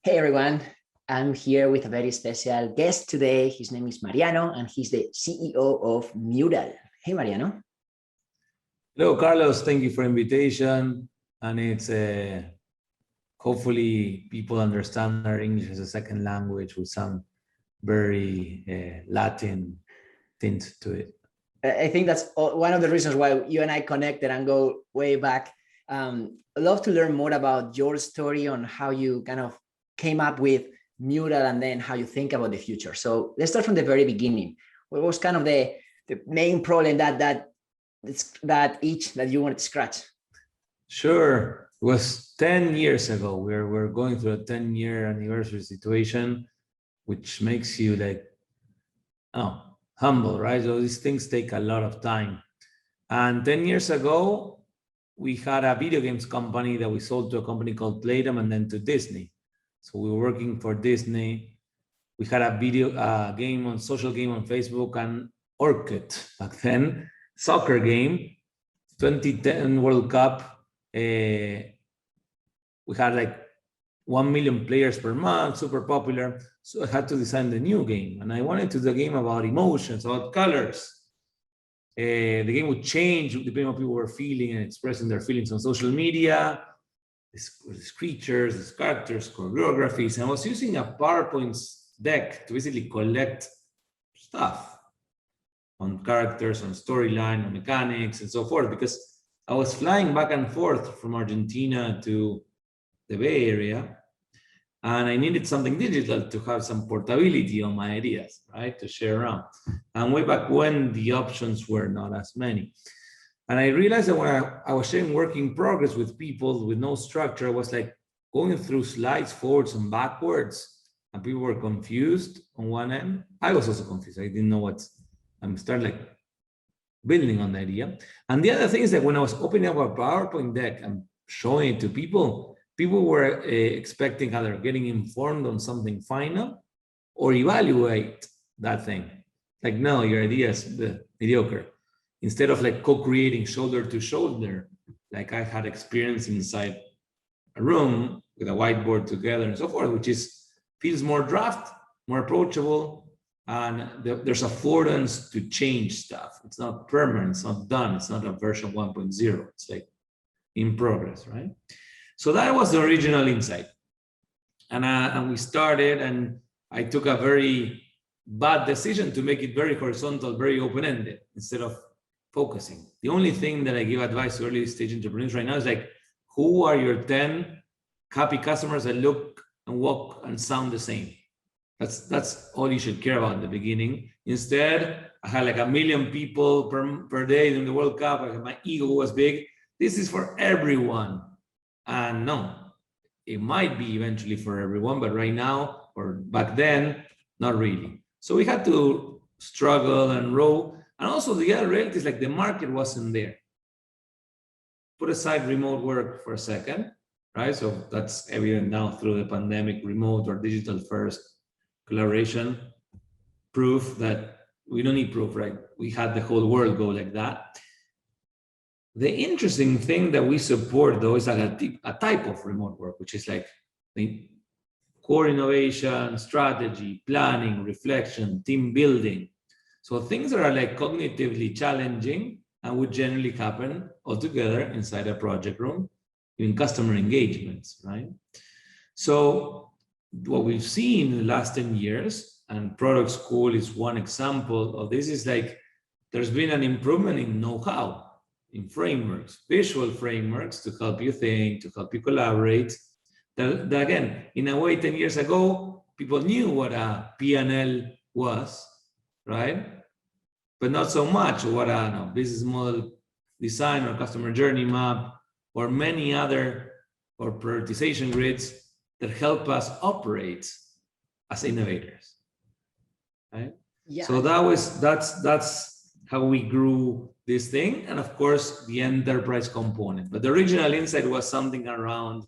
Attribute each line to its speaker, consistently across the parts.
Speaker 1: Hey everyone, I'm here with a very special guest today. His name is Mariano and he's the CEO of MURAL. Hey Mariano.
Speaker 2: Hello, Carlos. Thank you for invitation. And it's hopefully people understand our English as a second language with some very Latin tint to it.
Speaker 1: I think that's one of the reasons why you and I connected and go way back. I'd love to learn more about your story on how you kind of came up with MURAL and then how you think about the future. So let's start from the very beginning. What was kind of the main problem that you wanted to scratch?
Speaker 2: Sure. It was 10 years ago. We're going through a 10-year anniversary situation, which makes you like, humble, right? So these things take a lot of time. And 10 years ago, we had a video games company that we sold to a company called Playdom and then to Disney. So we were working for Disney. We had a social game on Facebook and Orchid back then, soccer game, 2010 World Cup. We had like 1 million players per month, super popular. So I had to design the new game. And I wanted to do a game about emotions, about colors. The game would change depending on what people were feeling and expressing their feelings on social media. These creatures, these characters, choreographies. And I was using a PowerPoint deck to basically collect stuff on characters, on storyline, on mechanics, and so forth, because I was flying back and forth from Argentina to the Bay Area, and I needed something digital to have some portability on my ideas, right, to share around. And way back when, the options were not as many. And I realized that when I was sharing work in progress with people with no structure, I was like going through slides forwards and backwards, and people were confused on one end. I was also confused. I didn't know what. I'm starting like building on the idea. And the other thing is that when I was opening up a PowerPoint deck and showing it to people, people were expecting either getting informed on something final or evaluate that thing. Like, no, your idea is mediocre. Instead of like co-creating shoulder to shoulder, like I had experience inside a room with a whiteboard together and so forth, which feels more draft, more approachable, and there's affordance to change stuff. It's not permanent, it's not done, it's not a version 1.0, it's like in progress, right? So that was the original insight. And we started, and I took a very bad decision to make it very horizontal, very open-ended, instead of focusing. The only thing that I give advice to early stage entrepreneurs right now is like, who are your 10 happy customers that look and walk and sound the same? That's all you should care about in the beginning. Instead, I had like 1 million people per day during the World Cup. My ego was big. This is for everyone. And no, it might be eventually for everyone, but right now, or back then, not really. So we had to struggle and row. And also the other reality is like the market wasn't there. Put aside remote work for a second, right? So that's evident now through the pandemic, remote or digital first collaboration, proof that we don't need proof, right? We had the whole world go like that. The interesting thing that we support though is like a type of remote work, which is like the core innovation, strategy, planning, reflection, team building. So things that are like cognitively challenging and would generally happen all together inside a project room, in customer engagements, right? So what we've seen in the last 10 years, and product school is one example of this, is like there's been an improvement in know-how, in frameworks, visual frameworks to help you think, to help you collaborate. That again, in a way, 10 years ago, people knew what a P&L was, right? But not so much what a business model design or customer journey map or many other or prioritization grids that help us operate as innovators, right? Yeah. So that's how we grew this thing, and of course the enterprise component. But the original insight was something around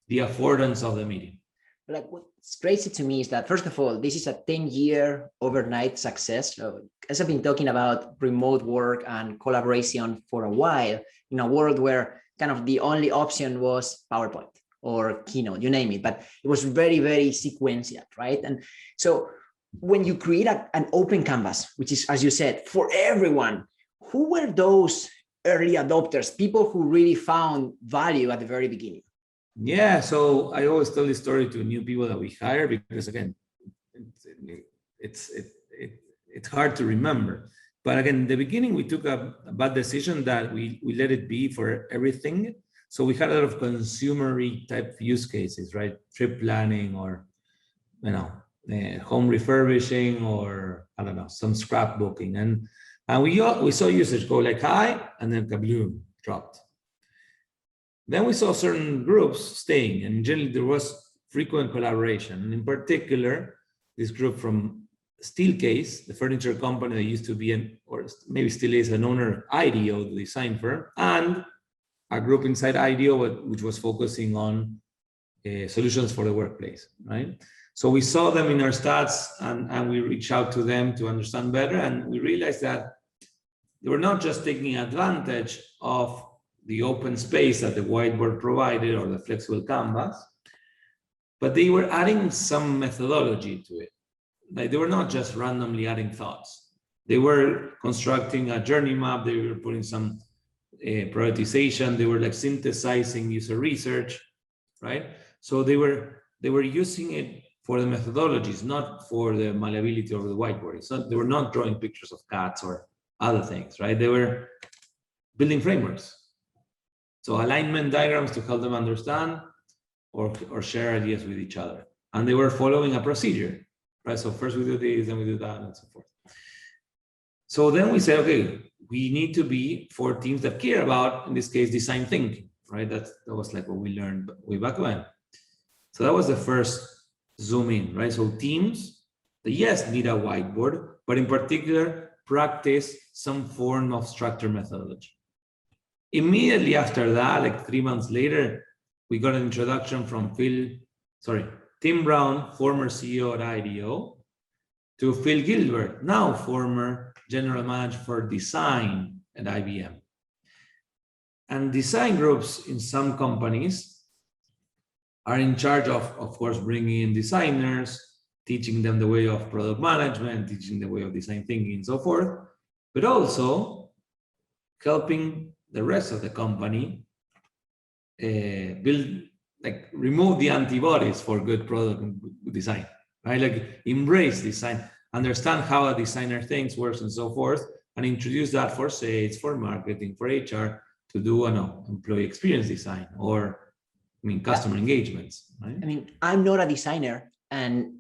Speaker 2: the affordance of the medium.
Speaker 1: Like what's crazy to me is that, first of all, this is a 10-year overnight success. So, as I've been talking about remote work and collaboration for a while, in a world where kind of the only option was PowerPoint, or Keynote, you name it, but it was very, very sequential, right? And so when you create an open canvas, which is, as you said, for everyone, who were those early adopters, people who really found value at the very beginning?
Speaker 2: Yeah, so I always tell this story to new people that we hire because, again, it's hard to remember. But again, in the beginning, we took a bad decision that we let it be for everything. So we had a lot of consumery type use cases, right? Trip planning, or home refurbishing, or I don't know, some scrapbooking, and we saw usage go like high, and then kabloom, dropped. Then we saw certain groups staying, and generally there was frequent collaboration. And in particular, this group from Steelcase, the furniture company that used to be or maybe still is an owner, IDEO, the design firm, and a group inside IDEO which was focusing on solutions for the workplace, right? So we saw them in our stats, and we reached out to them to understand better, and we realized that they were not just taking advantage of the open space that the whiteboard provided or the flexible canvas, but they were adding some methodology to it. Like, they were not just randomly adding thoughts. They were constructing a journey map. They were putting some prioritization. They were like synthesizing user research, right? So they were using it for the methodologies, not for the malleability of the whiteboard. They were not drawing pictures of cats or other things, right? They were building frameworks. So alignment diagrams to help them understand or share ideas with each other. And they were following a procedure, right? So first we do this, then we do that, and so forth. So then we said, okay, we need to be for teams that care about, in this case, design thinking, right? That was like what we learned way back when. So that was the first zoom in, right? So teams that, yes, need a whiteboard, but in particular, practice some form of structured methodology. Immediately after that, like 3 months later, we got an introduction from Tim Brown, former CEO at IDEO, to Phil Gilbert, now former general manager for design at IBM. And design groups in some companies are in charge of course, bringing in designers, teaching them the way of product management, teaching the way of design thinking, and so forth, but also helping the rest of the company remove the antibodies for good product design, right? Like, embrace design, understand how a designer thinks, works, and so forth, and introduce that for sales, for marketing, for HR, to do employee experience design, or customer engagements, right?
Speaker 1: I'm not a designer, and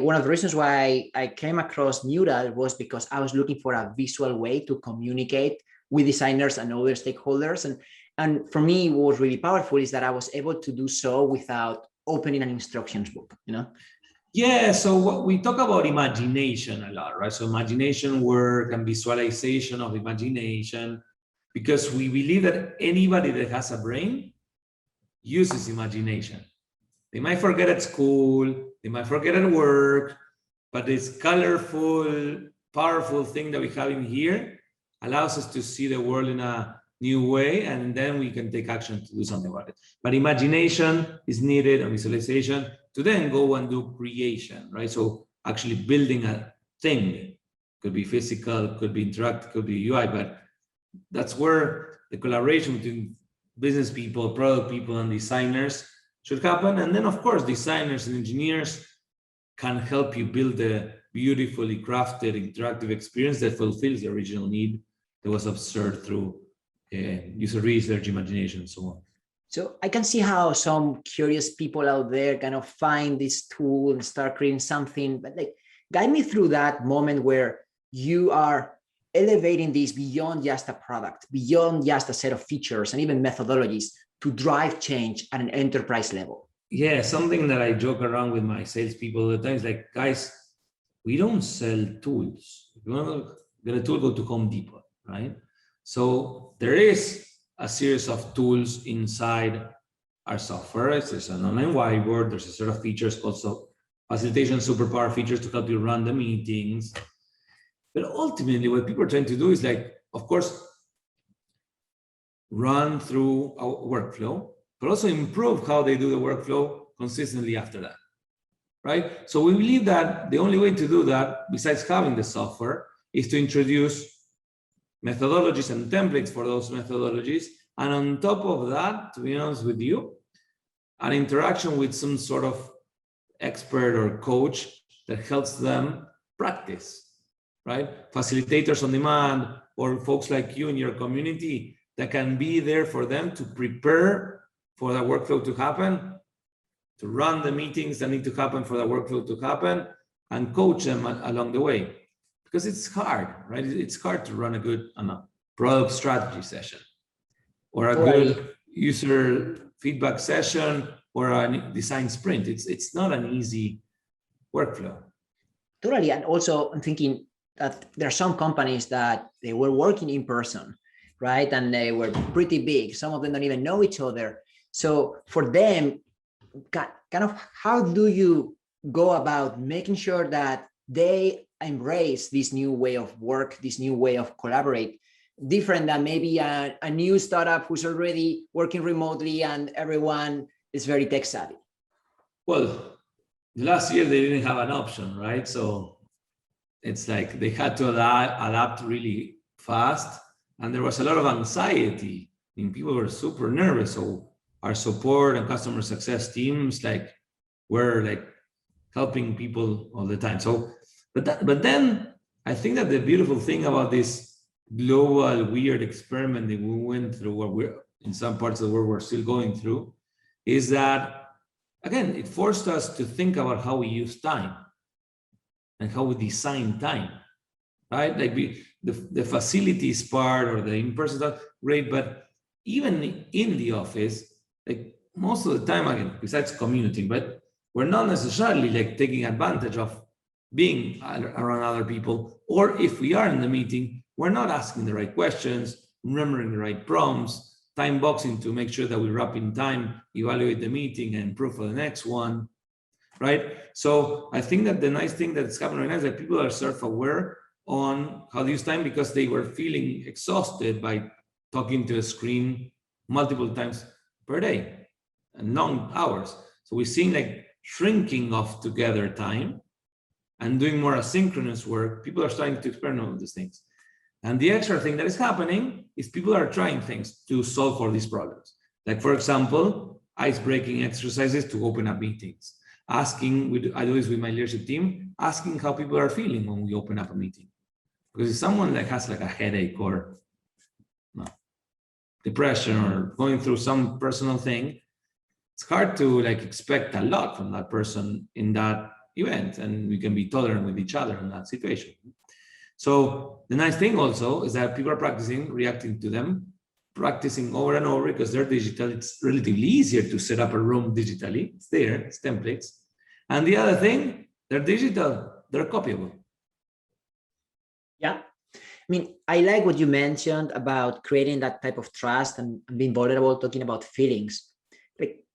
Speaker 1: one of the reasons why I came across Mural was because I was looking for a visual way to communicate with designers and other stakeholders. And for me, what was really powerful is that I was able to do so without opening an instructions book,
Speaker 2: Yeah, so we talk about imagination a lot, right? So imagination work and visualization of imagination, because we believe that anybody that has a brain uses imagination. They might forget at school, they might forget at work, but this colorful, powerful thing that we have in here allows us to see the world in a new way, and then we can take action to do something about it. But imagination is needed, and visualization, to then go and do creation, right? So actually building a thing, could be physical, could be interactive, could be UI, but that's where the collaboration between business people, product people, and designers should happen. And then, of course, designers and engineers can help you build a beautifully crafted interactive experience that fulfills the original need that was observed through user research, imagination, and so on.
Speaker 1: So I can see how some curious people out there kind of find this tool and start creating something, but guide me through that moment where you are elevating this beyond just a product, beyond just a set of features and even methodologies to drive change at an enterprise level.
Speaker 2: Yeah, something that I joke around with my salespeople all the time is like, guys, we don't sell tools. If you want to get a tool, go to Home Depot, right? So there is a series of tools inside our software. There's an online whiteboard. There's a set of features, also facilitation superpower features to help you run the meetings. But ultimately, what people are trying to do is, like, of course, run through a workflow, but also improve how they do the workflow consistently after that, right? So we believe that the only way to do that, besides having the software, is to introduce methodologies and templates for those methodologies. And on top of that, to be honest with you, an interaction with some sort of expert or coach that helps them practice, right? Facilitators on demand, or folks like you in your community that can be there for them to prepare for the workflow to happen, to run the meetings that need to happen for the workflow to happen, and coach them along the way. Because it's hard, right? It's hard to run a good product strategy session, or a good user feedback session, or a design sprint. It's not an easy workflow.
Speaker 1: Totally. And also I'm thinking that there are some companies that they were working in person, right? And they were pretty big. Some of them don't even know each other. So for them, kind of, how do you go about making sure that they embrace this new way of work, this new way of collaborate, different than maybe a new startup who's already working remotely and everyone is very tech savvy?
Speaker 2: Well, last year they didn't have an option, right? So it's like they had to adapt really fast, and there was a lot of anxiety. I mean, people were super nervous. So our support and customer success teams were helping people all the time. So, but then I think that the beautiful thing about this global weird experiment that we went through, what we're in some parts of the world we're still going through, is that, again, it forced us to think about how we use time and how we design time, right? Like the facilities part or the in-person stuff, great, but even in the office, like most of the time, again, besides commuting, but we're not necessarily taking advantage of being around other people, or if we are in the meeting, we're not asking the right questions, remembering the right prompts, time boxing to make sure that we wrap in time, evaluate the meeting, and improve for the next one, right? So I think that the nice thing that's happening right now is that people are self-aware on how to use time, because they were feeling exhausted by talking to a screen multiple times per day and long hours. So we're seeing shrinking of together time and doing more asynchronous work. People are starting to experiment with these things. And the extra thing that is happening is people are trying things to solve for these problems. Like, for example, ice-breaking exercises to open up meetings. I do this with my leadership team, asking how people are feeling when we open up a meeting. Because if someone has a headache or depression or going through some personal thing, it's hard to expect a lot from that person in that event, and we can be tolerant with each other in that situation. So the nice thing also is that people are practicing, reacting to them, practicing over and over, because they're digital. It's relatively easier to set up a room digitally. It's there, it's templates. And the other thing, they're digital, they're copyable.
Speaker 1: Yeah. I mean, I like what you mentioned about creating that type of trust and being vulnerable, talking about feelings.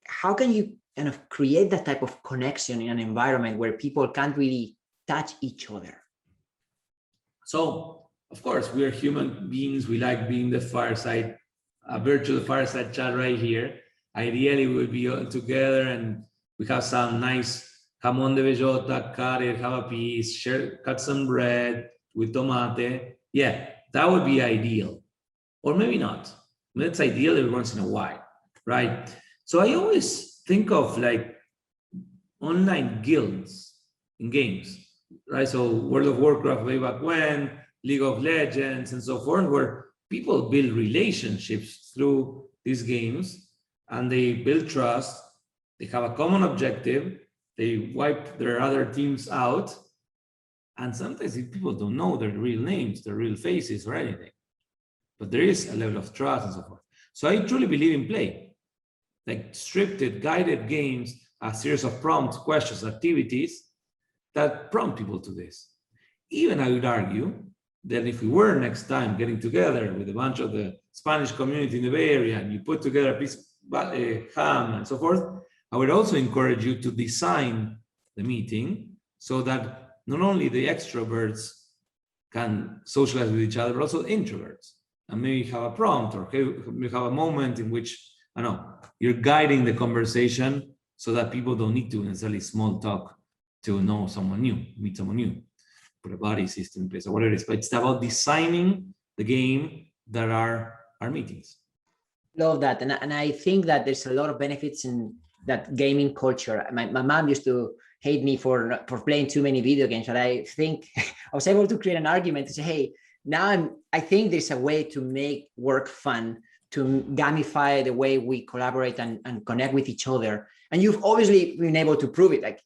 Speaker 1: How can you kind of create that type of connection in an environment where people can't really touch each other?
Speaker 2: So, of course, we are human beings. We like being the fireside, virtual fireside chat right here. Ideally, we would be all together and we have some nice jamón de bellota, cut it, have a piece, cut some bread with tomate. Yeah, that would be ideal. Or maybe not. That's ideal every once in a while, right? So I always think of online guilds in games, right? So World of Warcraft way back when, League of Legends and so forth, where people build relationships through these games and they build trust, they have a common objective, they wipe their other teams out, and sometimes people don't know their real names, their real faces or anything, but there is a level of trust and so forth. So I truly believe in play. Scripted, guided games, a series of prompts, questions, activities that prompt people to this. Even I would argue that if we were next time getting together with a bunch of the Spanish community in the Bay Area and you put together a piece of ham and so forth, I would also encourage you to design the meeting so that not only the extroverts can socialize with each other, but also introverts. And maybe have a prompt or maybe have a moment in which I know, you're guiding the conversation so that people don't need to necessarily small talk to know someone new, meet someone new, put a body system in place or whatever it is. But it's about designing the game that are our meetings.
Speaker 1: Love that. And I think that there's a lot of benefits in that gaming culture. My mom used to hate me for playing too many video games, but I think I was able to create an argument to say, hey, now I think there's a way to make work fun, to gamify the way we collaborate and connect with each other. And you've obviously been able to prove it. Like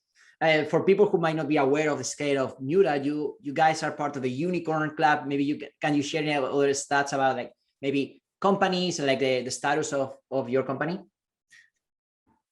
Speaker 1: for people who might not be aware of the scale of Mural, you guys are part of the Unicorn Club. Maybe can you share any other stats about like maybe companies, like the status of your company?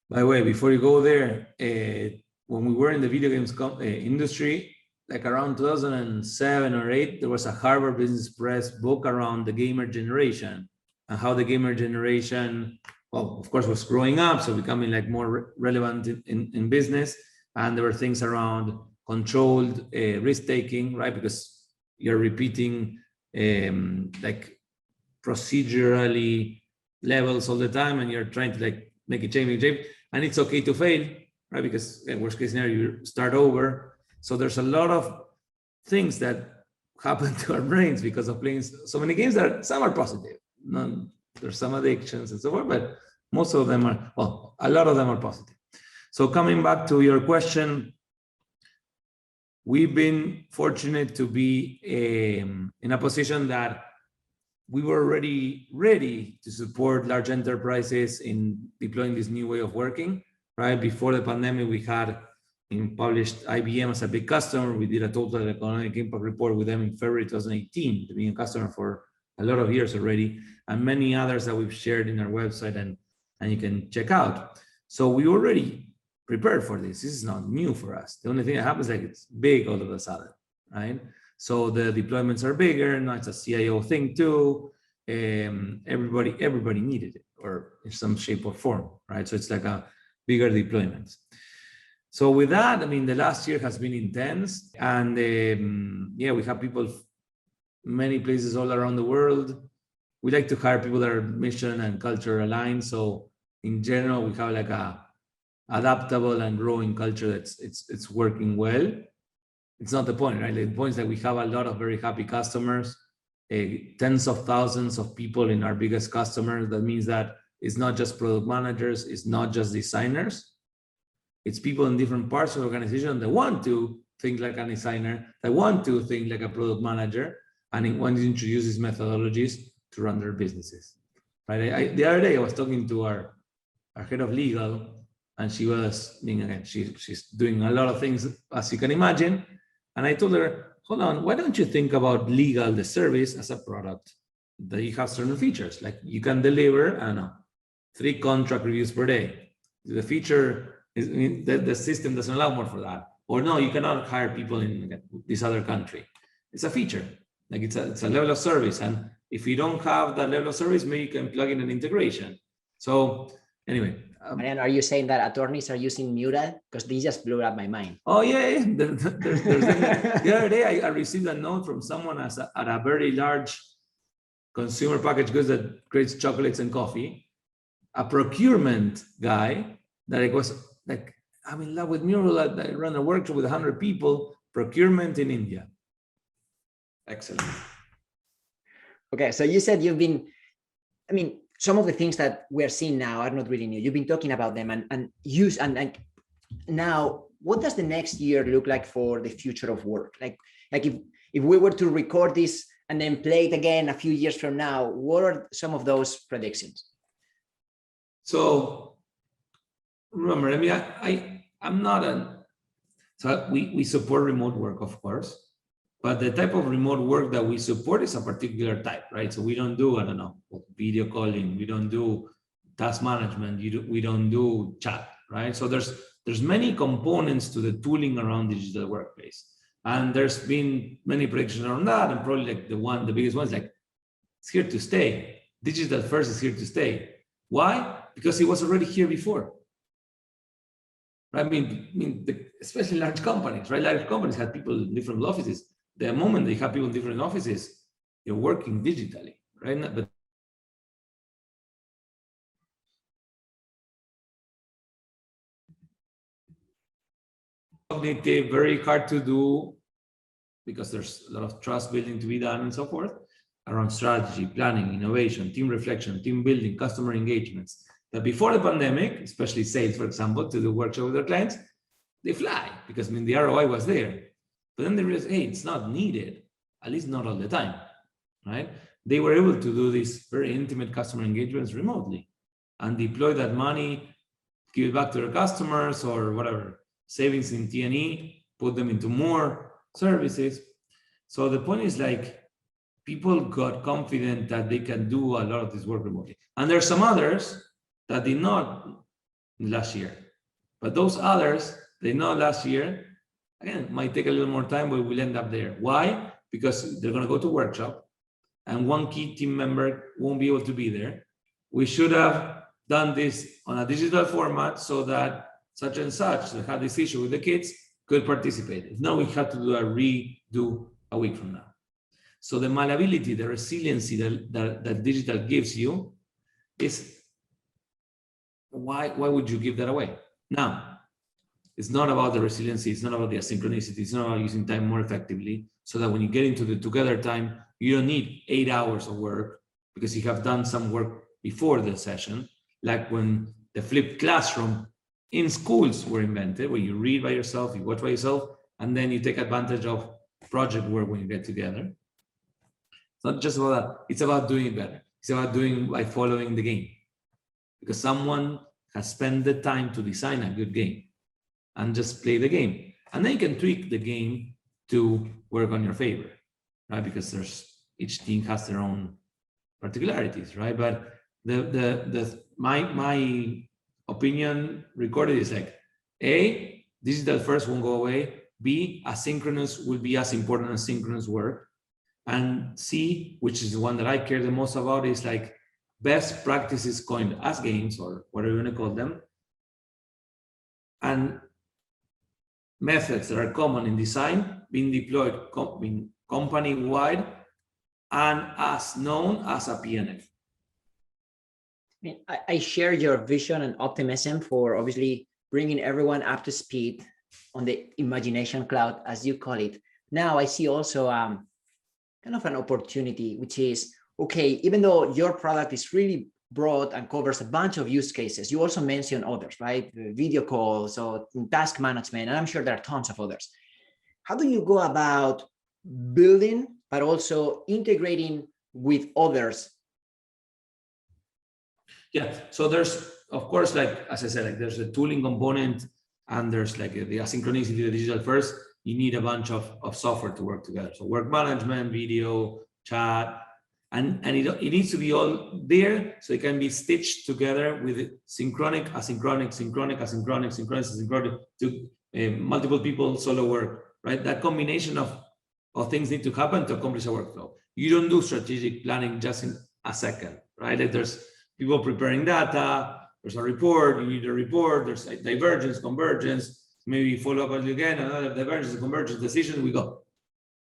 Speaker 2: By the way, before you go there, when we were in the video games industry, like around 2007 or 8, there was a Harvard Business Press book around the gamer generation and how the gamer generation, well, of course, was growing up, so becoming like more relevant in business. And there were things around controlled risk-taking, right? Because you're repeating like procedurally levels all the time, and you're trying to like make a change, and it's okay to fail, right? Because in worst case scenario, you start over. So there's a lot of things that happen to our brains because of playing so many games that some are positive. There's some addictions and so forth, but most of them are, well, a lot of them are positive. So coming back to your question, we've been fortunate to be in a position that we were already ready to support large enterprises in deploying this new way of working, right? Before the pandemic, we had published IBM as a big customer. We did a total economic impact report with them in February 2018, to being a customer for a lot of years already, and many others that we've shared in our website and you can check out. So we already prepared for this. This is not new for us. The only thing that happens is like it's big all of a sudden, right? So the deployments are bigger. Now it's a CIO thing too. Everybody needed it, or in some shape or form, right? So it's like a bigger deployments. So with that, I mean, the last year has been intense, and yeah, we have people many places all around the world. We like to hire people that are mission and culture aligned. So in general, we have like a adaptable and growing culture it's working well. It's not the point, right? The point is that we have a lot of very happy customers, tens of thousands of people in our biggest customers. That means that it's not just product managers, it's not just designers. It's people in different parts of the organization that want to think like a designer, that want to think like a product manager, and want to introduce these methodologies to run their businesses. Right? The other day, I was talking to our head of legal, and she was being, again, she's doing a lot of things, as you can imagine. And I told her, hold on, why don't you think about legal, the service, as a product that you have certain features, like you can deliver, I don't know, 3 contract reviews per day. The feature is, I mean, the system doesn't allow more for that. Or no, you cannot hire people in this other country. It's a feature, like it's a level of service. And if you don't have that level of service, maybe you can plug in an integration. So anyway.
Speaker 1: Mariano, are you saying that attorneys are using Mural? Because they just blew up my mind.
Speaker 2: Oh yeah. The other day I received a note from someone at a very large consumer packaged goods that creates chocolates and coffee, a procurement guy that it was like, I'm in love with Mural. I run a workshop with 100 people, procurement in India. Excellent. Okay,
Speaker 1: so you said you've been, I mean, some of the things that we're seeing now are not really new. You've been talking about them and now, what does the next year look like for the future of work? Like if we were to record this and then play it again a few years from now, what are some of those predictions?
Speaker 2: So remember, I mean, I'm not so we support remote work, of course. But the type of remote work that we support is a particular type, right? So we don't do, I don't know, video calling. We don't do task management. We don't do chat, right? So there's many components to the tooling around digital workplace. And there's been many predictions around that. And probably like the biggest one is like, it's here to stay. Digital first is here to stay. Why? Because it was already here before. Right? I mean, especially large companies, right? Large companies had people in different offices. The moment they have people in different offices, you're working digitally, right? But cognitive, very hard to do because there's a lot of trust building to be done and so forth around strategy, planning, innovation, team reflection, team building, customer engagements. That before the pandemic, especially sales, for example, to do workshop with their clients, they fly because I mean the ROI was there. But then they realized, hey, it's not needed, at least not all the time, right? They were able to do these very intimate customer engagements remotely and deploy that money, give it back to their customers or whatever, savings in T&E, put them into more services. So the point is like, people got confident that they can do a lot of this work remotely. And there's some others that did not last year. But those others, they know last year, again, might take a little more time, but we'll end up there. Why? Because they're going to go to workshop and one key team member won't be able to be there. We should have done this on a digital format so that such and such that had this issue with the kids could participate. If not, we have to do a redo a week from now. So the malleability, the resiliency that digital gives you is, why would you give that away? Now, it's not about the resiliency, it's not about the asynchronicity, it's not about using time more effectively, so that when you get into the together time, you don't need 8 hours of work because you have done some work before the session, like when the flipped classroom in schools were invented, where you read by yourself, you watch by yourself, and then you take advantage of project work when you get together. It's not just about that, it's about doing it better. It's about doing by following the game. Because someone has spent the time to design a good game and just play the game. And then you can tweak the game to work on your favor, right? Because each team has their own particularities, right? But my opinion recorded is like, A, digital first won't go away. B, asynchronous will be as important as synchronous work. And C, which is the one that I care the most about, is like best practices coined as games or whatever you want to call them, and methods that are common in design being deployed company-wide and as known as a PNF.
Speaker 1: I share your vision and optimism for obviously bringing everyone up to speed on the imagination cloud, as you call it. Now I see also kind of an opportunity, which is, okay, even though your product is really broad and covers a bunch of use cases, you also mention others, right? Video calls or task management, and I'm sure there are tons of others. How do you go about building, but also integrating with others?
Speaker 2: Yeah, so there's, of course, like, as I said, like there's a tooling component and there's like the asynchronicity, the digital first. You need a bunch of software to work together. So work management, video, chat, and it needs to be all there so it can be stitched together with synchronic, asynchronous, to multiple people solo work, right? That combination of things need to happen to accomplish a workflow. You don't do strategic planning just in a second, right? Like there's people preparing data, there's a report, you need a report, there's a divergence, convergence, maybe follow up again, another divergence, convergence decision, we go.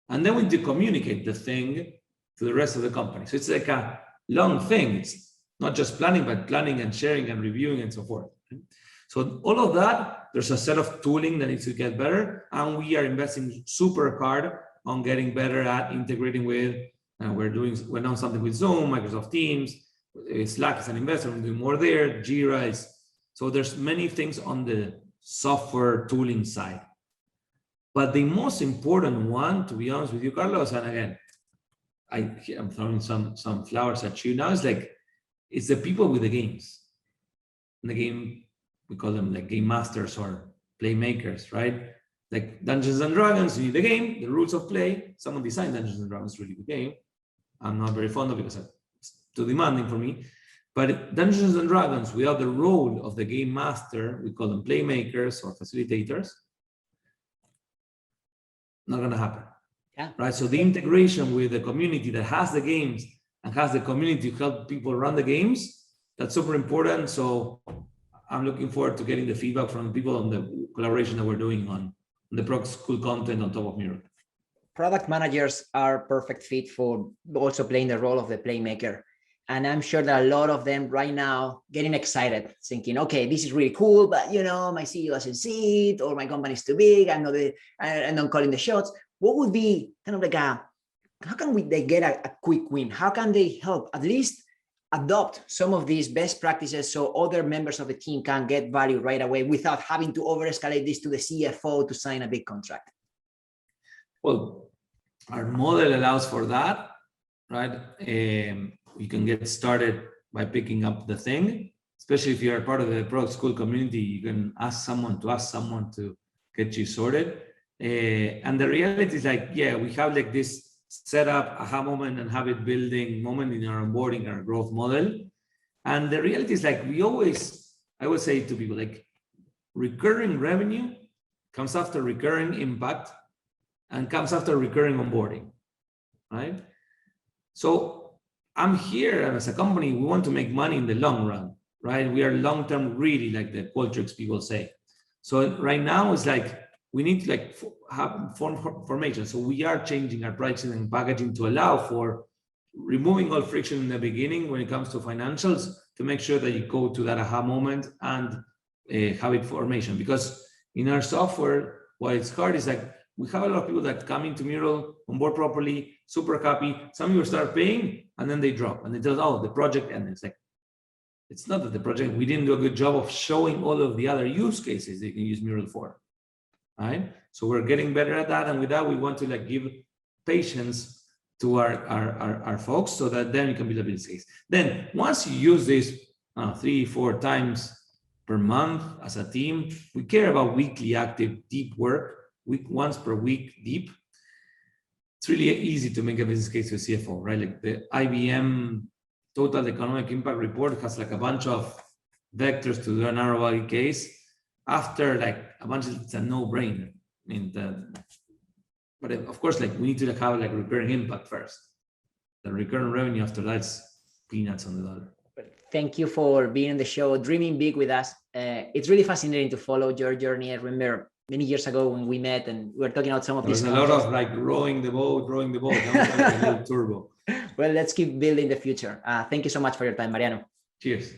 Speaker 2: And then we need to communicate the thing to the rest of the company. So it's like a long thing. It's not just planning, but planning and sharing and reviewing and so forth. So all of that, there's a set of tooling that needs to get better. And we are investing super hard on getting better at integrating with, we're now something with Zoom, Microsoft Teams, Slack is an investor, we're doing more there, Jira is, so there's many things on the software tooling side. But the most important one, to be honest with you, Carlos, and again, I'm throwing some flowers at you now, is like, it's the people with the games. In the game, we call them like game masters or playmakers, right? Like Dungeons and Dragons, you need the game, the rules of play. Someone designed Dungeons and Dragons, really good game. I'm not very fond of it because it's too demanding for me. But Dungeons and Dragons, without the role of the game master, we call them playmakers or facilitators, not going to happen.
Speaker 1: Yeah.
Speaker 2: Right. So the integration with the community that has the games and has the community to help people run the games, that's super important. So I'm looking forward to getting the feedback from the people on the collaboration that we're doing on the Pro School content on top of MURAL.
Speaker 1: Product managers are perfect fit for also playing the role of the playmaker. And I'm sure that a lot of them right now getting excited, thinking, okay, this is really cool, but my CEO doesn't see it, or my company's too big, I'm not calling the shots. What would be kind of like how can they get a quick win? How can they help at least adopt some of these best practices so other members of the team can get value right away without having to over-escalate this to the CFO to sign a big contract?
Speaker 2: Well, our model allows for that, right? You can get started by picking up the thing, especially if you're part of the product school community. You can ask someone to get you sorted. And the reality is like, yeah, we have like this setup, aha moment, and habit building moment in our onboarding, our growth model. And the reality is like, I would say to people, like, recurring revenue comes after recurring impact and comes after recurring onboarding, right? So I'm here, and as a company, we want to make money in the long run, right? We are long-term greedy, like the Qualtrics people say. So right now it's like, we need to like have formation. So we are changing our pricing and packaging to allow for removing all friction in the beginning when it comes to financials, to make sure that you go to that aha moment and habit formation. Because in our software, why it's hard is like, we have a lot of people that come into Mural, onboard properly, super happy. Some people start paying and then they drop and they tell us, oh, the project ended. It's like, it's not that the project, we didn't do a good job of showing all of the other use cases they can use Mural for, right? So we're getting better at that. And with that, we want to like give patience to our folks so that then you can build a business case. Then once you use this 3-4 times per month as a team, we care about weekly active deep work. Once per week deep. It's really easy to make a business case to a CFO, right? Like the IBM Total Economic Impact Report has like a bunch of vectors to do an ROI case. After like a bunch of, it's a no-brainer. I mean, but of course, like we need to have like recurring impact first. The recurring revenue after that's peanuts on the dollar.
Speaker 1: Thank you for being on the show, dreaming big with us. It's really fascinating to follow your journey. I remember many years ago when we met and we were talking about some of these.
Speaker 2: There's a lot of like rowing the boat. Like a little turbo.
Speaker 1: Well, let's keep building the future. Thank you so much for your time, Mariano.
Speaker 2: Cheers.